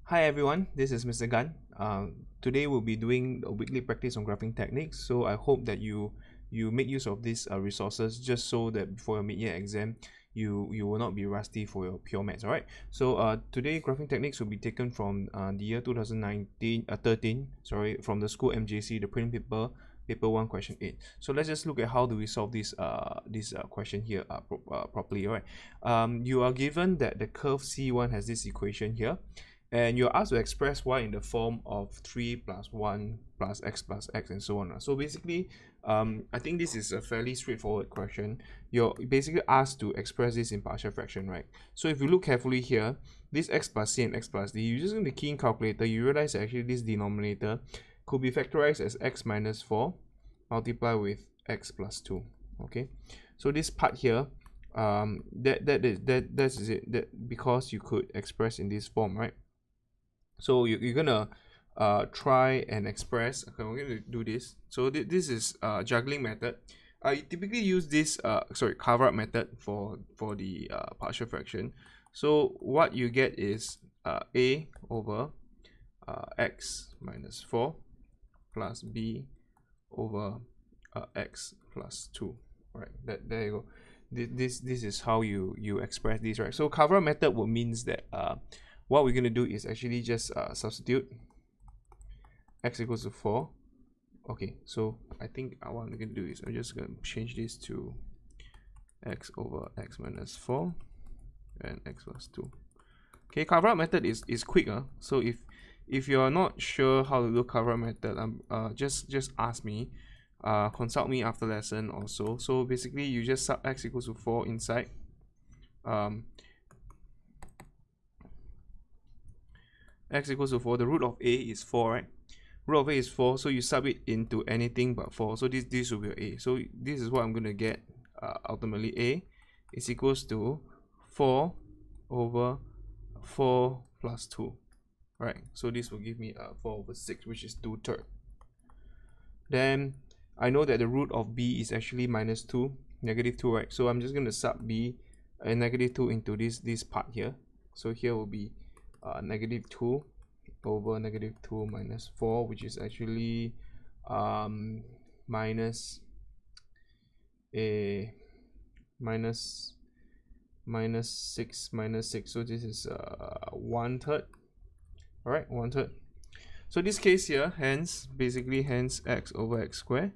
Hi everyone, this is Mr. Gan. Today we'll be doing a weekly practice on graphing techniques. So I hope that you make use of these resources just so that before your mid-year exam, you will not be rusty for your pure maths. Alright. So today graphing techniques will be taken from the year 13. Sorry, from the school MJC, the print paper 1 question 8. So let's just look at how do we solve this question here properly. Alright. You are given that the curve C1 has this equation here. And you're asked to express y in the form of 3 plus 1 plus x and so on. So basically, I think this is a fairly straightforward question. You're basically asked to express this in partial fraction, right? So if you look carefully here, this x plus c and x plus d, using the key in calculator, you realize that actually this denominator could be factorized as x minus 4 multiplied with x plus 2. Okay, so this part here, that's it. That because you could express in this form, right? So you're gonna try and express. Okay, we're gonna do this. So this is juggling method. You typically use this cover up method for the partial fraction. So what you get is a over x minus 4 plus b over x plus 2. Right, there you go. This is how you express this, right? So cover up method will means that what we're going to do is actually just substitute x equals to 4. Okay, so I think what I'm going to do is I'm just going to change this to x over x minus 4 and x plus 2. Okay, cover up method is quick. So if you're not sure how to do cover up method, just ask me, consult me after lesson also. So basically you just sub x equals to 4 inside. X equals to 4, the root of a is 4, right? Root of a is 4, so you sub it into anything but 4. So this will be a. So this is what I'm going to get. Ultimately, a is equals to 4 over 4 plus 2. Right? So this will give me 4 over 6, which is 2/3. Then I know that the root of b is actually minus 2, negative 2, right? So I'm just going to sub b and negative 2 into this part here. So here will be negative 2 over negative 2 minus 4, which is actually minus 6 minus 6. So this is 1/3. All right, 1/3. So this case here, hence x over x squared.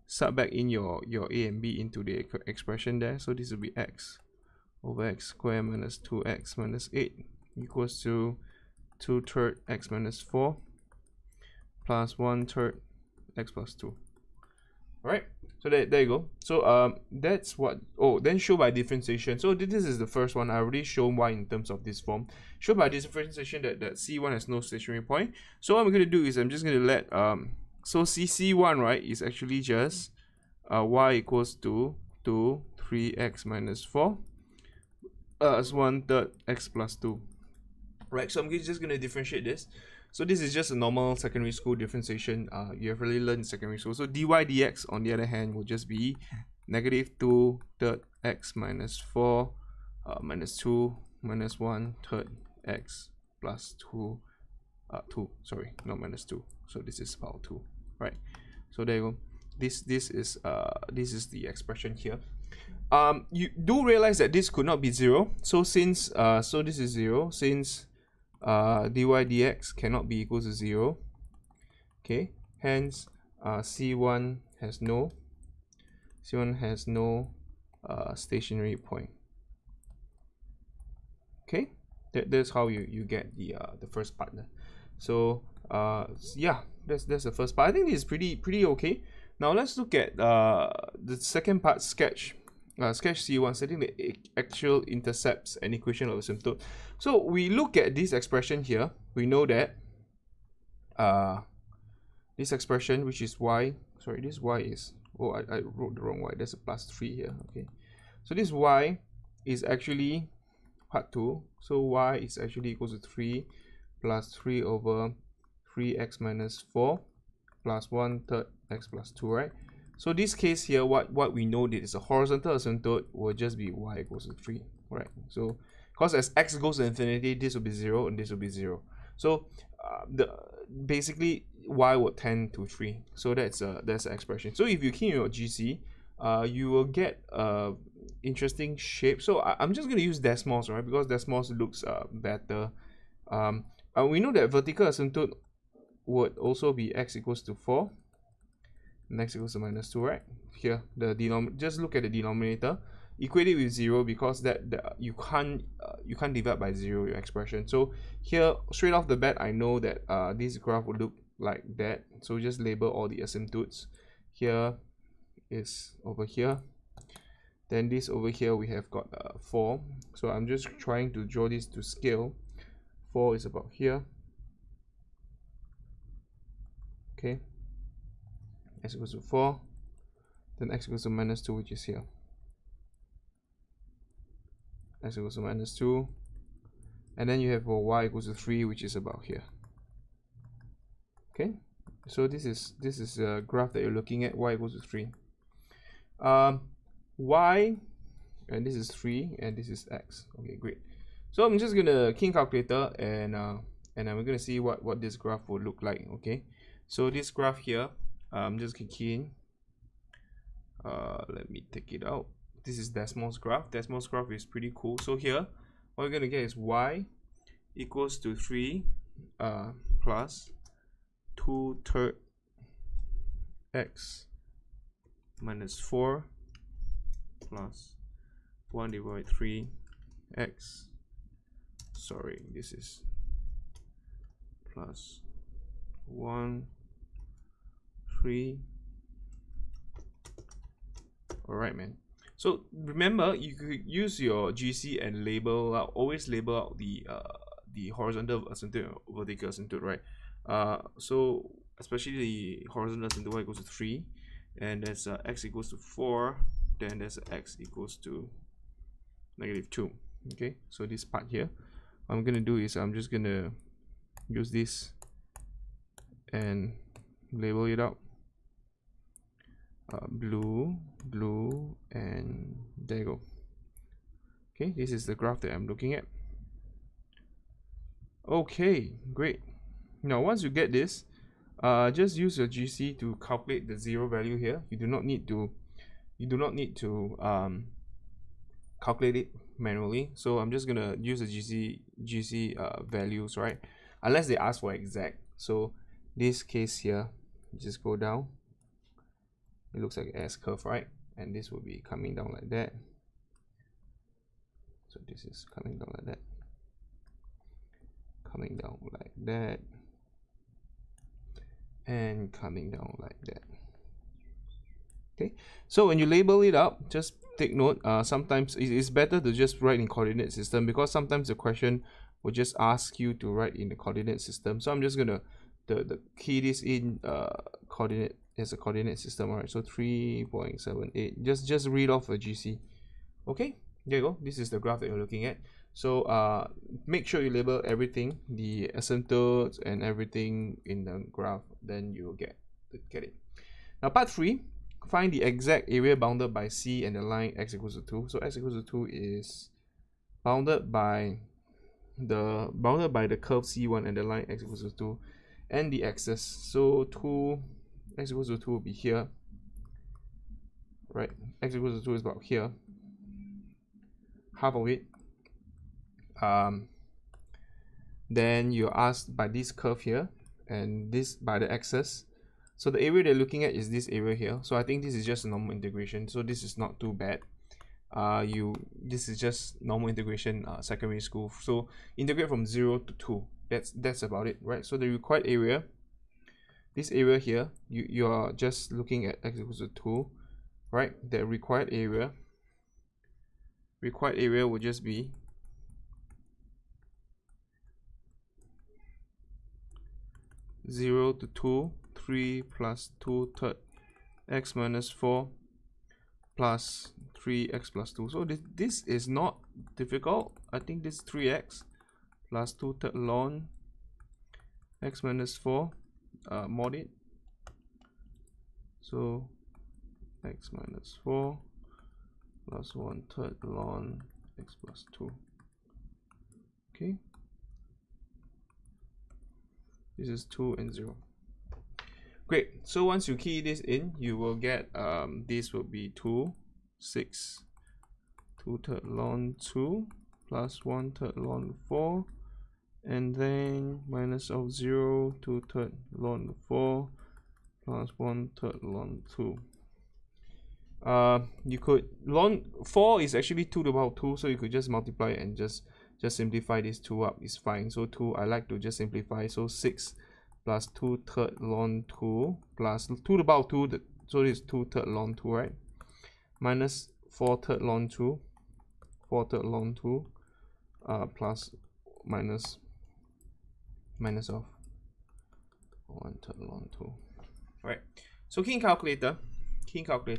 Sub back in your a and b into the expression there. So this will be x over x squared minus 2x minus 8 equals to 2/3 x minus 4 plus 1/3 x plus 2. Alright, so there you go. So that's what. Oh, then show by differentiation. So this is the first one. I already shown y in terms of this form. Show by differentiation that C1 has no stationary point. So what I'm going to do is I'm just going to let so C1, right, is actually just y equals to 3x minus 4 as 1/3 x plus 2. Right, so I'm just going to differentiate this. So this is just a normal secondary school differentiation. You have really learned in secondary school. So dy dx on the other hand will just be negative 2/3 x minus 4 minus 2 minus 1/3 x plus 2 sorry, not minus 2. So this is power 2. Right, so there you go. This is the expression here. You do realize that this could not be 0. So since so this is 0, since dy dx cannot be equal to 0, okay, hence C1 has no stationary point. Okay, that's how you get the first part. So yeah, that's the first part. I think this is pretty okay. Now let's look at the second part, sketch C1, setting the actual intercepts and equation of asymptote. So we look at this expression here. We know that this expression, which is y, sorry, this y is, oh, I wrote the wrong y. There's a plus 3 here. Okay, so this y is actually part 2. So y is actually equals to 3 plus 3 over 3x minus 4 plus 1/3 x plus 2, right? So this case here, what we know is a horizontal asymptote will just be y equals to 3, right? So because as x goes to infinity, this will be 0 and this will be 0. So the basically y would tend to 3. So that's the expression. So if you key in your GC, you will get interesting shape. So I'm just going to use decimals, right? Because decimals looks better. We know that vertical asymptote would also be x equals to 4 and x equals to minus 2, right? Here, the just look at the denominator, equate it with 0, because that you can't divide by 0 your expression. So here, straight off the bat, I know that this graph would look like that. So just label all the asymptotes. Here is over here. Then this over here, we have got 4. So I'm just trying to draw this to scale. 4 is about here. Okay. X equals to 4. Then x equals to minus 2, which is here. X equals to minus 2. And then you have y equals to 3, which is about here. Okay. So this is a graph that you're looking at, y equals to 3. Y, and this is 3, and this is x. Okay, great. So I'm just gonna key in calculator, and we're gonna see what this graph would look like. Okay, so this graph here, I'm just gonna key in. Let me take it out. This is decimals graph. Decimals graph is pretty cool. So here, what we're gonna get is y equals to 3 plus 2/3 x minus 4 plus 1 divided by 3 x. Sorry, this is plus 1 3. Alright, man. So remember, you could use your GC and label out, always label out the horizontal asymptote and vertical asymptote, right? So especially the horizontal asymptote, y equals to 3, and there's x equals to 4, then there's x equals to -2. Okay, so this part here, what I'm gonna do is I'm just gonna use this and label it out. Blue, and there you go. Okay, this is the graph that I'm looking at. Okay, great. Now once you get this, just use your GC to calculate the 0 value here. You do not need to calculate it manually. So I'm just gonna use the GC values, right? Unless they ask for exact. So this case here, just go down. It looks like an S curve, right? And this will be coming down like that. So this is coming down like that, coming down like that, and coming down like that. Okay, so when you label it up, just take note, sometimes it's better to just write in coordinate system, because sometimes the question will just ask you to write in the coordinate system. So I'm just gonna the key this in coordinate as a coordinate system. Alright, so 3.78. Just read off a GC. Okay, there you go. This is the graph that you're looking at. So make sure you label everything, the asymptotes and everything in the graph, then you'll get it. Now part 3, find the exact area bounded by C and the line x equals to 2. So x equals to 2 is bounded by the curve C1 and the line x equals to 2 and the axis. So x equals to 2 will be here, right? X equals to 2 is about here, half of it. Then you're asked by this curve here and this by the axis. So the area they're looking at is this area here. So I think this is just a normal integration, so this is not too bad. This is just normal integration, secondary school. So integrate from 0 to 2. That's about it, right? So the required area, this area here, you are just looking at x equals to 2, right? The required area would just be (0 to 2), 3 plus 2/3 x minus 4 plus 3x plus 2. So this is not difficult. I think this is 3x plus 2/3 ln x minus 4 mod it. So x minus 4 plus 1/3 ln x plus 2. Okay. This is 2 and 0. Great. So once you key this in, you will get this will be 2, 6, 2/3 ln 2 plus 1/3 ln 4, and then minus of 0, 2/3 ln 4 plus 1/3 ln 2. You could ln 4 is actually 2 to the power 2, so you could just multiply and just simplify this 2 up, is fine. So 2, I like to just simplify, so 6 plus 2/3 ln 2 plus 2 to the power 2, so this is 2/3 ln 2, right? Minus 4/3 ln 2, 4/3 ln 2, plus minus of 1/3 ln 2. Right. So key in calculator,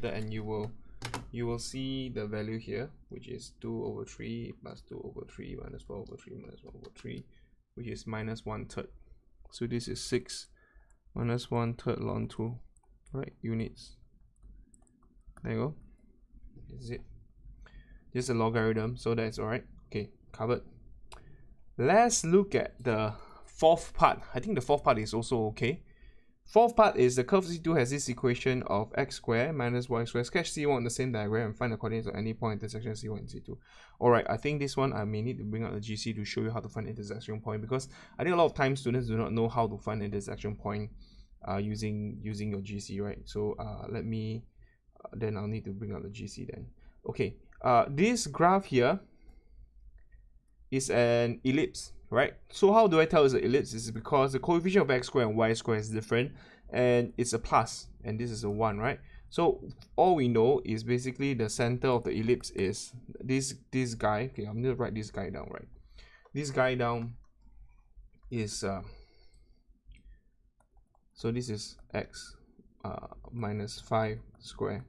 and you will see the value here, which is 2/3 plus 2/3 minus 4/3 minus 1/3, which is minus 1/3. So this is 6 minus 1/3 ln 2, right? Units. There you go. This is it. Just a logarithm, so that's alright. Okay, covered. Let's look at the fourth part. I think the fourth part is also okay. Fourth part is the curve C2 has this equation of x squared minus y squared. Sketch C1 on the same diagram and find the coordinates of any point intersection C1 and C2. Alright, I think this one I may need to bring out the GC to show you how to find intersection point, because I think a lot of times students do not know how to find intersection point using your GC, right? So let me then I'll need to bring out the GC then. Okay, this graph here is an ellipse, right? So how do I tell it's an ellipse? Is because the coefficient of x squared and y squared is different, and it's a plus, and this is a 1, right? So all we know is basically the center of the ellipse is this guy. Okay, I'm gonna write this guy down, right? This guy down is so this is x minus 5 square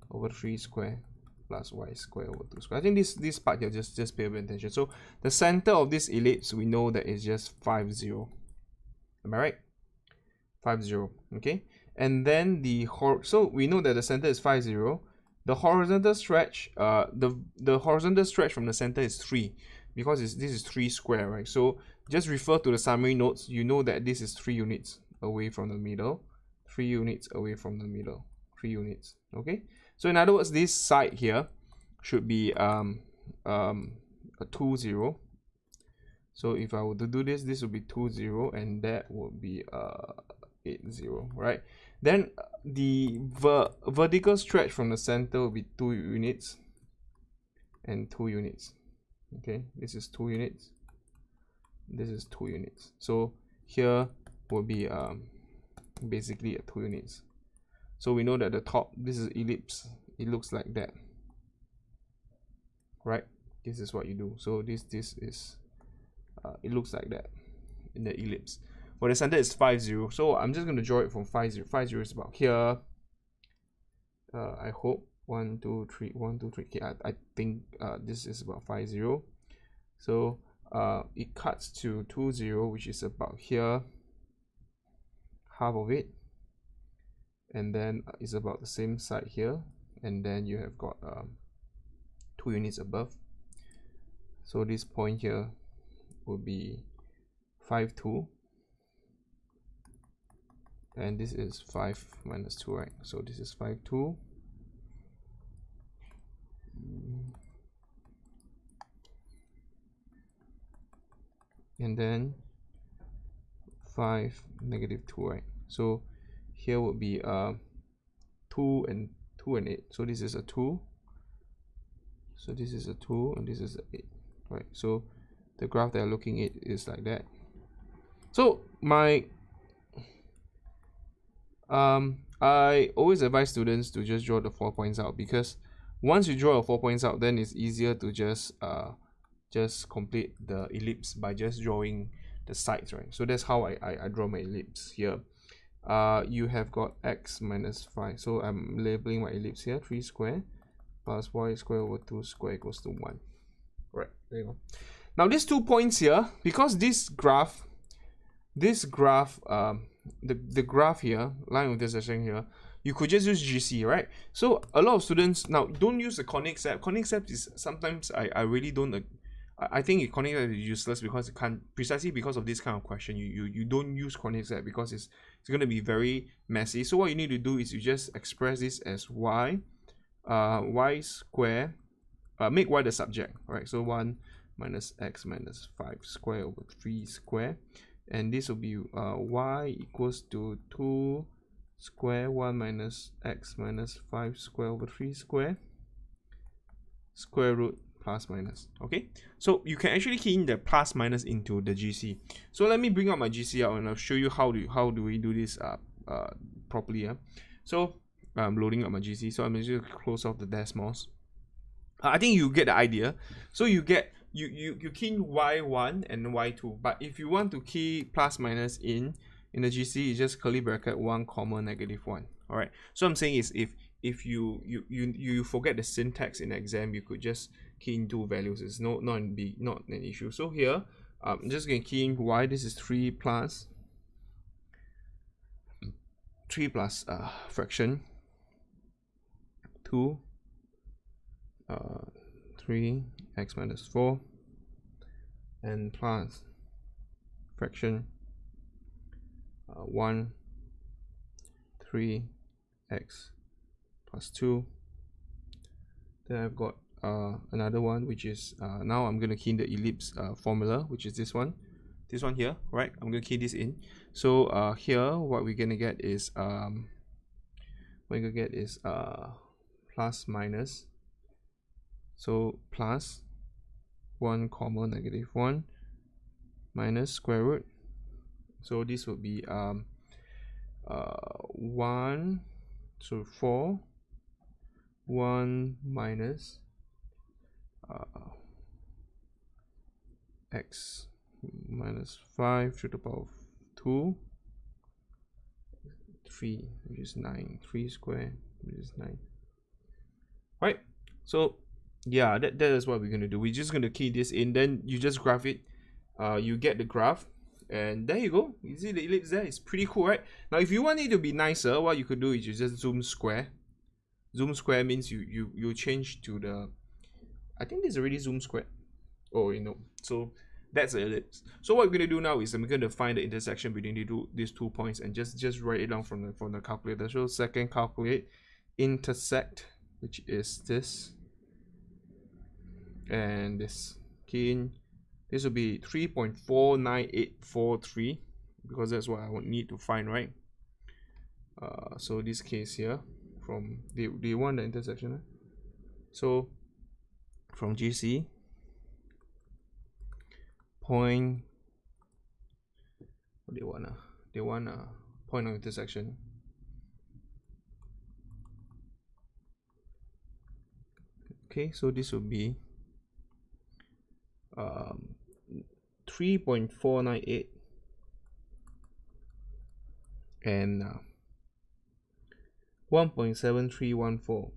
over 3 square plus y square over 2 square. I think this part here, just pay a bit attention. So the center of this ellipse, we know that is just 5, 0. Am I right? 5, 0. Okay. And then so we know that the center is 5, 0. The horizontal stretch, the horizontal stretch from the center is 3, because this is 3 square, right? So just refer to the summary notes. You know that this is 3 units away from the middle, 3 units away from the middle, 3 units. Okay. So in other words, this side here should be a 2, 0. So if I were to do this, this would be 2, 0, and that would be 8, 0, right? Then the vertical stretch from the center will be 2 units and 2 units. Okay, this is 2 units. This is 2 units. So here will be basically a 2 units. So we know that the top, this is ellipse, it looks like that, right? This is what you do. So this is it looks like that in the ellipse. For the center is 5, 0. So I'm just going to draw it from 5, 0. 5, 0 is about here. I hope 1, 2, 3, 1, 2, 3. Okay, I think this is about 5, 0. So it cuts to 2, 0, which is about here, half of it. And then it's about the same side here, and then you have got 2 units above. So this point here will be 5, 2, and this is 5 minus 2, right? So this is 5, 2, and then 5, negative 2, right? So here would be 2 and 8. So this is a 2. So this is a 2, and this is a 8. Right. So the graph that I'm looking at is like that. So I always advise students to just draw the 4 points out, because once you draw the 4 points out, then it's easier to just complete the ellipse by just drawing the sides, right? So that's how I draw my ellipse here. You have got x minus 5, so I'm labeling my ellipse here, 3 square plus y square over 2 square equals to 1. Right, there you go. Now these 2 points here, because this graph, the graph here, line of intersection here, you could just use GC, right? So a lot of students now don't use the conic set. Conic set is sometimes I really don't I think coordinate Z is useless because it can't, precisely because of this kind of question. You don't use coordinate Z because it's going to be very messy. So what you need to do is you just express this as y, y square, make y the subject. All right, so 1 minus x minus 5 square over 3 square, and this will be y equals to 2 square 1 minus x minus 5 square over 3 square, square root plus minus. Okay, so you can actually key in the plus minus into the GC. So let me bring up my GC out and I'll show you how do we do this properly. So I'm loading up my GC, so I'm just going to close off the decimals. I think you get the idea. So you get you key in y1 and y2, but if you want to key plus minus in the GC, it's just curly bracket 1 comma -1. All right, so I'm saying is if you forget the syntax in the exam, you could just key in 2 values. It's not an issue. So here I'm just going to key in y. This is 3 plus fraction 2 3 x minus 4 and plus fraction 1 3 x plus 2. Then I've got another one, which is now I'm going to key in the ellipse formula, which is this one here, right? I'm going to key this in. So here what we're going to get is plus minus, so plus 1 comma -1 minus square root. So this would be 1, so 4 1 minus x minus 5 to the power of 2 3, which is 9, 3 square, which is 9. Right, so yeah, that is what we're going to do. We're just going to key this in, then you just graph it. You get the graph, and there you go. You see the ellipse there? It's pretty cool, right? Now if you want it to be nicer, what you could do is you just zoom square. Zoom square means you change to the, I think there's already zoom square. Oh, you know, so that's the ellipse. So what we're going to do now is I'm going to find the intersection between these 2 points and just write it down from the calculator. So second, calculate intersect, which is this and this. Key in, this will be 3.49843 because that's what I would need to find, right? So this case here, from do you want the intersection? So from GC point, what they want a point of intersection. Okay, so this will be 3.498 and 1.7314.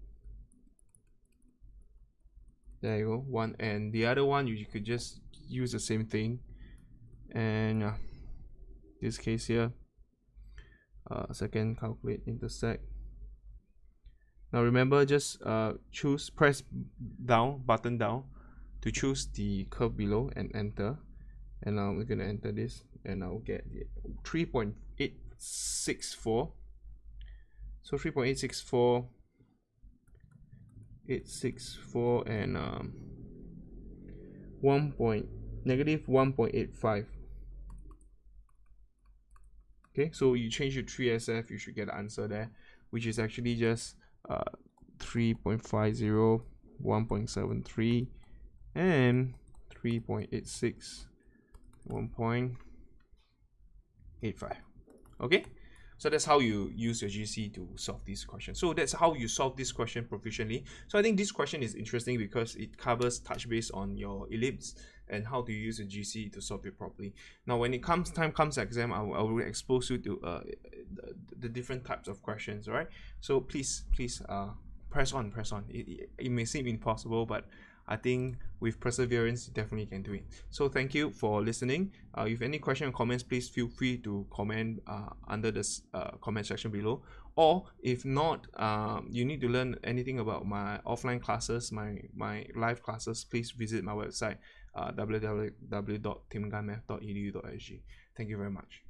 There you go, one, and the other one you could just use the same thing, and this case here, second, calculate intersect. Now remember, just press button down to choose the curve below and enter, and now we're going to enter this, and I'll get 3.864. so 3.864 and -1.85. okay, so you change to 3SF, you should get the answer there, which is actually just 3.50, 1.73 and 3.86, 1.85. okay, so that's how you use your GC to solve this question. So that's how you solve this question proficiently. So I think this question is interesting because it covers touch base on your ellipse and how to use a GC to solve it properly. Now when time comes exam, I will expose you to the different types of questions. All right, so please press on. It may seem impossible, but I think with perseverance, you definitely can do it. So thank you for listening. If you have any question or comments, please feel free to comment under this comment section below. Or if not, you need to learn anything about my offline classes, my live classes, please visit my website, www.timguymath.edu.sg. Thank you very much.